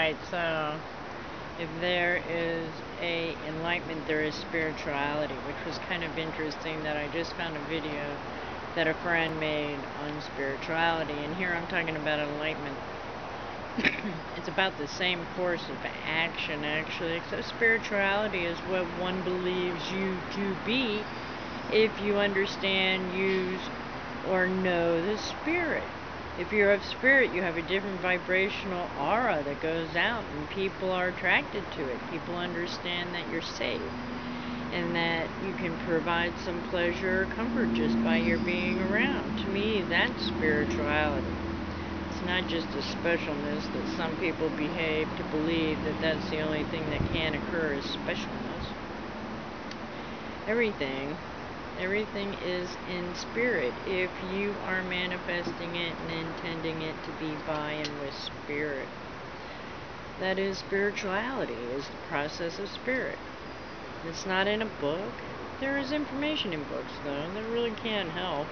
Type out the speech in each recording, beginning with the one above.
Alright, so if there is a enlightenment, there is spirituality, which was kind of interesting that I just found a video that a friend made on spirituality, and here I'm talking about enlightenment. It's about the same course of action, actually, except spirituality is what one believes you to be if you understand, use, or know the spirit. If you're of spirit, you have a different vibrational aura that goes out, and people are attracted to it. People understand that you're safe and that you can provide some pleasure or comfort just by your being around. To me, that's spirituality. It's not just a specialness that some people behave to believe that that's the only thing that can occur is specialness. Everything is in spirit if you are manifesting it and intending it to be by and with spirit. That is spirituality, is the process of spirit. It's not in a book. There is information in books, though, that really can help.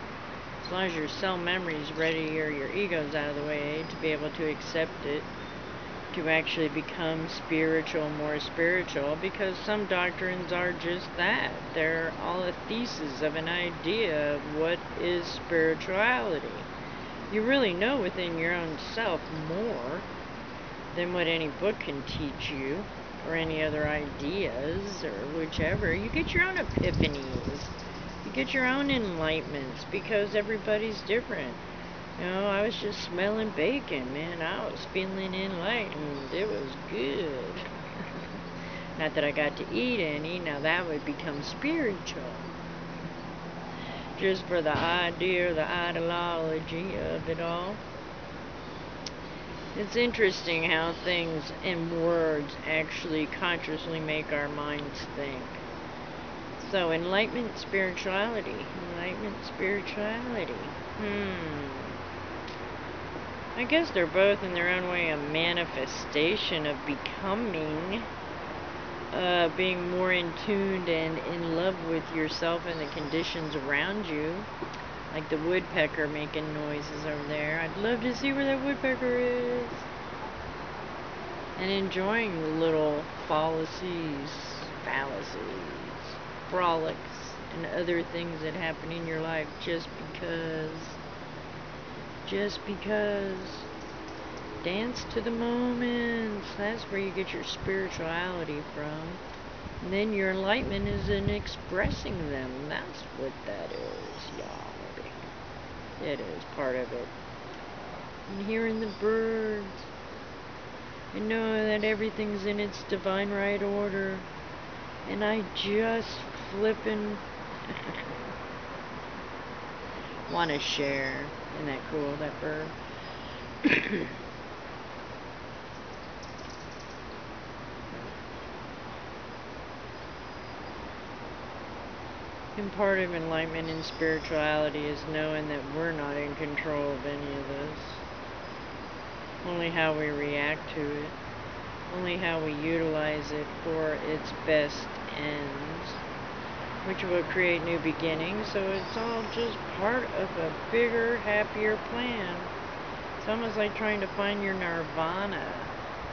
As long as your cell memory is ready or your ego's out of the way to be able to accept it, to actually become spiritual, more spiritual, because some doctrines are just that. They're all a thesis of an idea of what is spirituality. You really know within your own self more than what any book can teach you, or any other ideas, or whichever. You get your own epiphanies. You get your own enlightenments, because everybody's different. You know, I was just smelling bacon, man. I was feeling enlightened. It was good. Not that I got to eat any. Now that would become spiritual. Just for the idea, the ideology of it all. It's interesting how things and words actually consciously make our minds think. So, enlightenment, spirituality. Enlightenment, spirituality. I guess they're both in their own way a manifestation of becoming, being more in tune and in love with yourself and the conditions around you. Like the woodpecker making noises over there. I'd love to see where that woodpecker is. And enjoying the little fallacies, frolics, and other things that happen in your life just because. Dance to the moments. That's where you get your spirituality from. And then your enlightenment is in expressing them. That's what that is, y'all. It is part of it. And hearing the birds. And know that everything's in its divine right order. And I just flippin' want to share. Isn't that cool, that bird? And part of enlightenment and spirituality is knowing that we're not in control of any of this. Only how we react to it. Only how we utilize it for its best ends, which will create new beginnings. So it's all just part of a bigger, happier plan. It's almost like trying to find your nirvana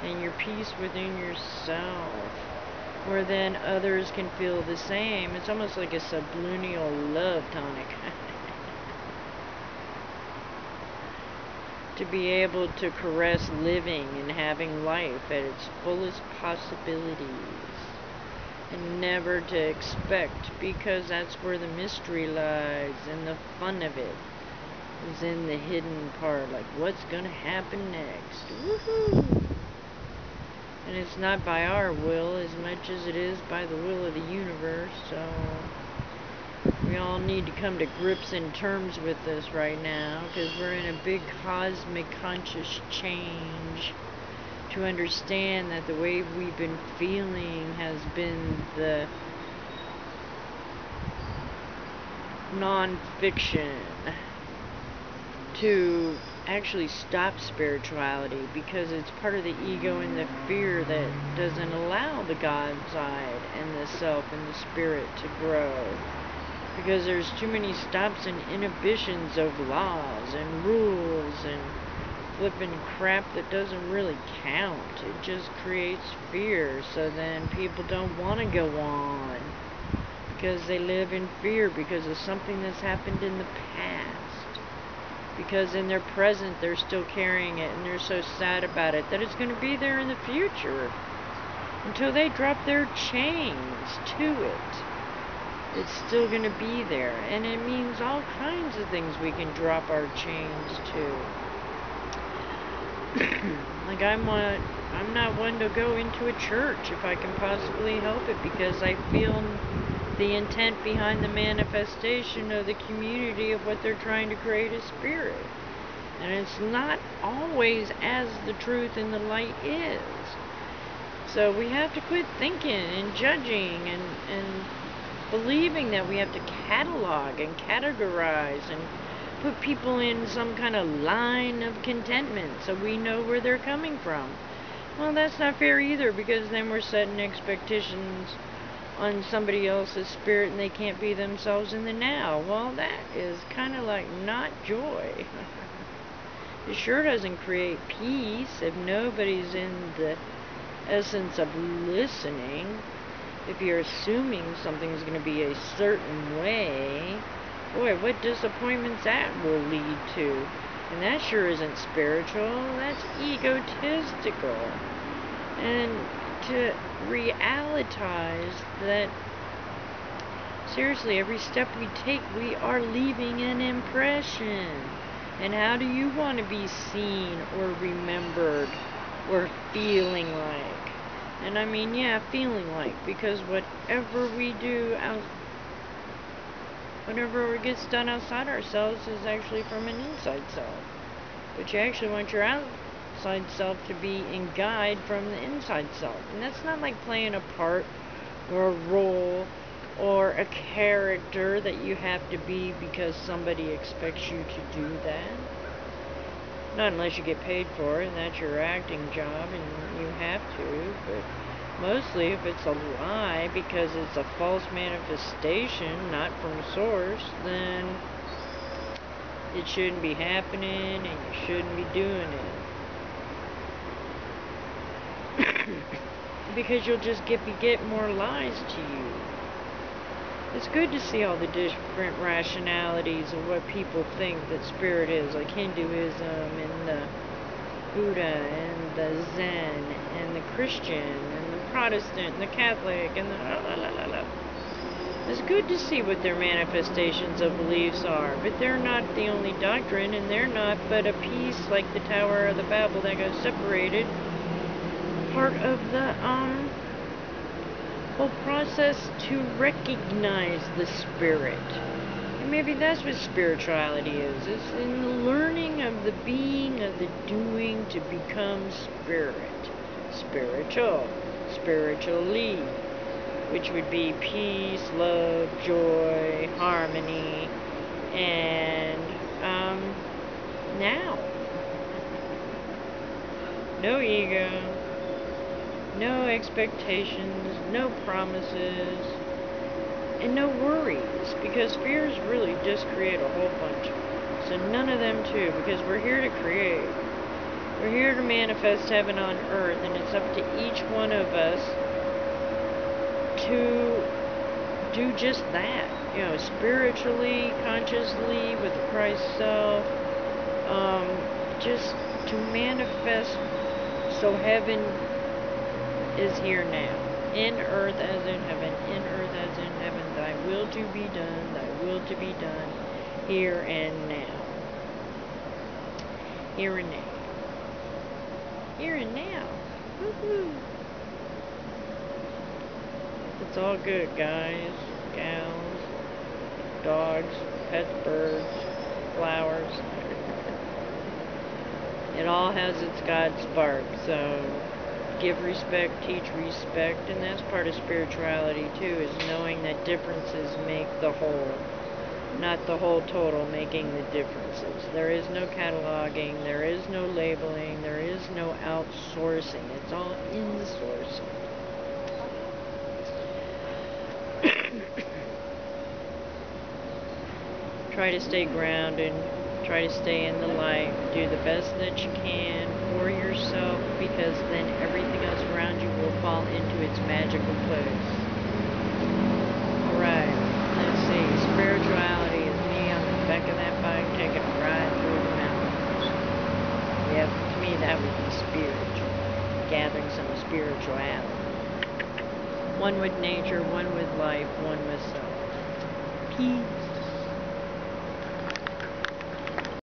and your peace within yourself, where then others can feel the same. It's almost like a subliminal love tonic. To be able to caress living and having life at its fullest possibilities. And never to expect, because that's where the mystery lies, and the fun of it is in the hidden part, like what's gonna happen next. Woohoo! And it's not by our will as much as it is by the will of the universe, so we all need to come to grips and terms with this right now, because we're in a big cosmic conscious change. To understand that the way we've been feeling has been the non-fiction to actually stop spirituality, because it's part of the ego and the fear that doesn't allow the God side and the self and the spirit to grow, because there's too many stops and inhibitions of laws and rules and flipping crap that doesn't really count. It just creates fear, so then people don't want to go on because they live in fear because of something that's happened in the past. Because in their present they're still carrying it and they're so sad about it that it's going to be there in the future until they drop their chains to it. It's still going to be there, and it means all kinds of things we can drop our chains to. Like I'm not one to go into a church if I can possibly help it, because I feel the intent behind the manifestation of the community of what they're trying to create is spirit. And it's not always as the truth and the light is. So we have to quit thinking and judging and believing that we have to catalog and categorize and put people in some kind of line of contentment so we know where they're coming from. Well, that's not fair either, because then we're setting expectations on somebody else's spirit and they can't be themselves in the now. Well, that is kind of like not joy. It sure doesn't create peace if nobody's in the essence of listening. If you're assuming something's going to be a certain way, boy, what disappointments that will lead to. And that sure isn't spiritual, that's egotistical. And to realitize that, seriously, every step we take, we are leaving an impression. And how do you want to be seen or remembered or feeling like? And I mean, yeah, feeling like, because whatever we do whatever gets done outside ourselves is actually from an inside self. But you actually want your outside self to be in guide from the inside self. And that's not like playing a part or a role or a character that you have to be because somebody expects you to do that. Not unless you get paid for it and that's your acting job and you have to, but mostly if it's a lie because it's a false manifestation, not from source, then it shouldn't be happening and you shouldn't be doing it. Because you'll just get more lies to you. It's good to see all the different rationalities of what people think that spirit is, like Hinduism and the Buddha and the Zen and the Christian and the Protestant and the Catholic and the la la la la. It's good to see what their manifestations of beliefs are, but they're not the only doctrine, and they're not but a piece, like the Tower of the Babel that got separated, part of the whole process to recognize the spirit. And maybe that's what spirituality is. It's in the learning of the being, of the doing, to become spirit. Spiritual. Spiritually. Which would be peace, love, joy, harmony, and now. No ego. No expectations, no promises, and no worries, because fears really just create a whole bunch. So none of them too, because we're here to create. We're here to manifest heaven on earth, and it's up to each one of us to do just that. You know, spiritually, consciously, with the Christ self, just to manifest so heaven is here now. In earth as in heaven, in earth as in heaven, thy will to be done, thy will to be done, here and now. Here and now. Here and now. Woohoo! It's all good, guys, gals, dogs, pets, birds, flowers. It all has its God spark, so give respect, teach respect, and that's part of spirituality too, is knowing that differences make the whole, not the whole total making the differences. There is no cataloging, there is no labeling, there is no outsourcing. It's all insourcing. Try to stay grounded, Try to stay in the light. Do the best that you can for yourself, because then everything else around you will fall into its magical place. Alright, let's see. Spirituality is me on the back of that bike taking a ride through the mountains. Yep, to me that would be spiritual. Gathering some spirituality. One with nature, one with life, one with self. Peace.